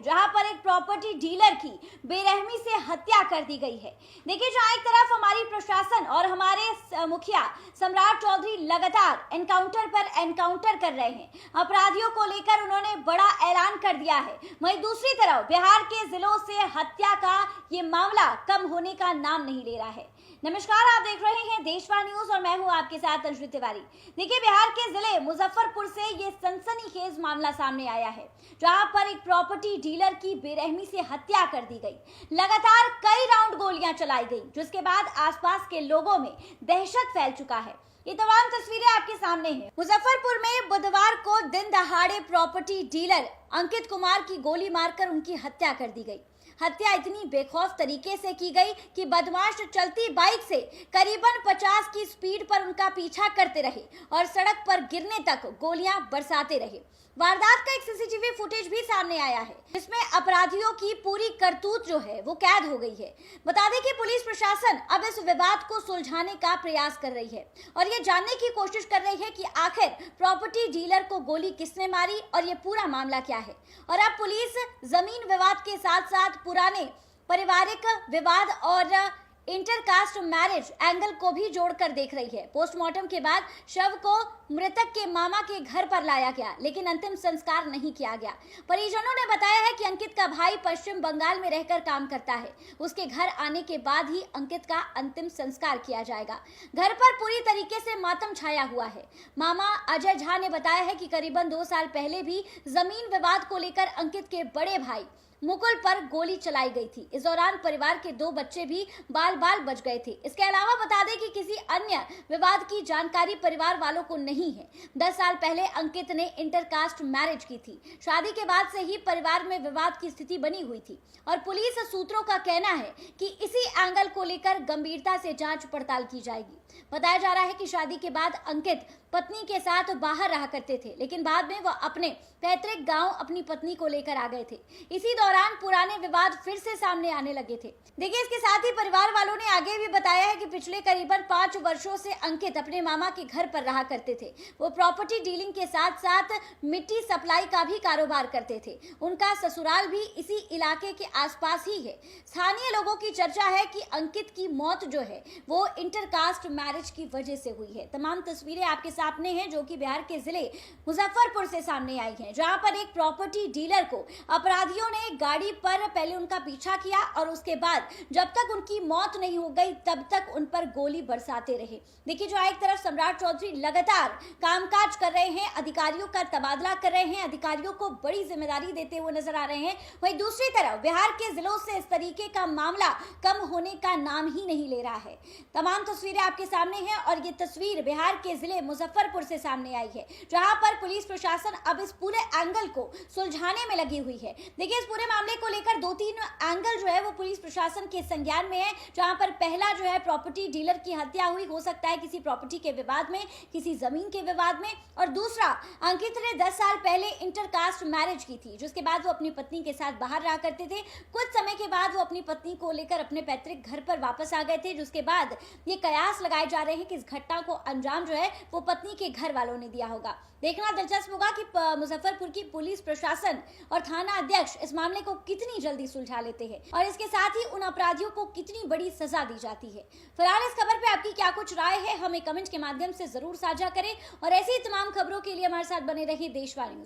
है जहां पर एक प्रॉपर्टी डीलर की बेरहमी से हत्या कर दी गई है। देखिए, जहां एक तरफ हमारी प्रशासन और हमारे मुखिया सम्राट चौधरी लगातार एनकाउंटर पर एनकाउंटर कर रहे हैं, अपराधियों को लेकर उन्होंने बड़ा ऐलान कर दिया है, वहीं दूसरी तरफ बिहार के जिलों से हत्या का ये मामला कम होने का नाम नहीं ले रहा है। नमस्कार, आप देख रहे हैं देशवाणी न्यूज और मैं हूं आपके साथ अंशु तिवारी। देखिए, बिहार के जिले मुजफ्फरपुर से ये सनसनीखेज मामला सामने आया है जहां पर एक प्रॉपर्टी डीलर की बेरहमी से हत्या कर दी गई। लगातार कई राउंड गोलियां चलाई गई, जिसके बाद आसपास के लोगों में दहशत फैल चुका है। ये तमाम तस्वीरें आपके सामने हैं। मुजफ्फरपुर में बुधवार को दिन दहाड़े प्रॉपर्टी डीलर अंकित कुमार की गोली मारकर उनकी हत्या कर दी गई। हत्या इतनी बेखौफ तरीके से की गई कि बदमाश चलती बाइक से करीबन 50 की स्पीड पर उनका पीछा करते रहे और सड़क पर गिरने तक गोलियां बरसाते रहे। वारदात का एक सीसीटीवी फुटेज भी सामने आया है, जिसमें अपराधियों की पूरी करतूत जो है वो कैद हो गई है। बता दें कि पुलिस प्रशासन अब इस विवाद को सुलझाने का प्रयास कर रही है और ये जानने की कोशिश कर रही है कि आखिर प्रॉपर्टी डीलर को गोली किसने मारी और ये पूरा मामला क्या है। और अब पुलिस जमीन विवाद के साथ साथ पुराने पारिवारिक विवाद और इंटरकास्ट मैरिज एंगल को भी जोड़कर देख रही है। पोस्टमार्टम के बाद शव को मृतक के मामा के घर पर लाया गया, लेकिन अंतिम संस्कार नहीं किया गया। परिजनों ने बताया है कि अंकित का भाई पश्चिम बंगाल में रहकर काम करता है। उसके घर आने के बाद ही अंकित का अंतिम संस्कार किया जाएगा। घर पर पूरी तरीके से मातम छाया हुआ है। मामा अजय झा ने बताया है कि करीबन 2 साल पहले भी जमीन विवाद को लेकर अंकित के बड़े भाई मुकुल पर गोली चलाई गई थी। इस दौरान परिवार के 2 बच्चे भी बाल बाल बच गए थे। इसके अलावा बता दें कि किसी अन्य विवाद की जानकारी परिवार वालों को नहीं है। 10 साल पहले अंकित ने इंटरकास्ट मैरिज की थी। शादी के बाद से ही परिवार में विवाद की स्थिति बनी हुई थी और पुलिस सूत्रों का कहना है कि इसी एंगल को लेकर गंभीरता से जांच पड़ताल की जाएगी। बताया जा रहा है कि शादी के बाद अंकित पत्नी के साथ बाहर रहा करते थे, लेकिन बाद में वह अपने पैतृक गांव अपनी पत्नी को लेकर आ गए थे। इसी दौरान पुराने विवाद फिर से सामने आने लगे थे। देखिए, इसके साथ ही परिवार वालों ने आगे भी बताया है कि पिछले करीबन 5 वर्षों से अंकित अपने मामा के घर पर रहा करते थे। वो प्रॉपर्टी डीलिंग के साथ साथ मिट्टी सप्लाई का भी कारोबार करते थे। उनका ससुराल भी इसी इलाके के आसपास ही है। स्थानीय लोगों की चर्चा है कि अंकित की मौत जो है वो इंटरकास्ट मैरिज की वजह से हुई है। तमाम तस्वीरें आपके सामने हैं जो कि बिहार के जिले मुजफ्फरपुर से सामने आई हैं, जहां पर एक प्रॉपर्टी डीलर को अपराधियों ने गाड़ी पर पहले उनका पीछा किया और उसके बाद जब तक उनकी मौत नहीं हो गई तब तक उन पर गोली बरसाते रहे। देखिए, जो एक तरफ सम्राट चौधरी लगातार कामकाज कर रहे हैं, अधिकारियों का तबादला कर रहे हैं, अधिकारियों को बड़ी जिम्मेदारी देते हुए नजर आ रहे हैं, वहीं दूसरी तरफ बिहार के जिलों से इस तरीके का मामला कम होने का नाम ही नहीं ले रहा है। तमाम तस्वीरें आपके सामने हैं और ये तस्वीर बिहार के जिले मुजफ्फरपुर से सामने आई है, जहां पर पुलिस प्रशासन अब इस पूरे एंगल को सुलझाने में लगी हुई है। देखिए, इस पूरे मामले को लेकर 2-3 एंगल जो है वो पुलिस प्रशासन के संज्ञान में है, जहां पर पहला जो है प्रॉपर्टी डीलर की हत्या हुई, हो सकता है किसी प्रॉपर्टी के विवाद में, किसी जमीन के विवाद में, और दूसरा अंकित ने 10 साल पहले इंटरकास्ट मैरिज की थी, जिसके बाद वो अपनी पत्नी के साथ बाहर रहा करते थे। कुछ समय के बाद वो अपनी पत्नी को लेकर अपने पैतृक घर पर वापस आ गए थे, जिसके बाद ये कयास लगाए जा रहे हैं कि इस घटना को अंजाम जो है वो पत्नी के घर वालों ने दिया होगा। देखना दिलचस्प होगा कि मुजफ्फरपुर की पुलिस प्रशासन और थाना अध्यक्ष इस मामले को कितनी जल्दी सुलझा लेते हैं और इसके साथ ही उन अपराधियों को कितनी बड़ी सजा दी जाती है। फिलहाल इस खबर पे आपकी क्या कुछ राय है, हमें कमेंट के माध्यम से जरूर साझा करें और ऐसी ही तमाम खबरों के लिए हमारे साथ बने रहिए देशवाणी।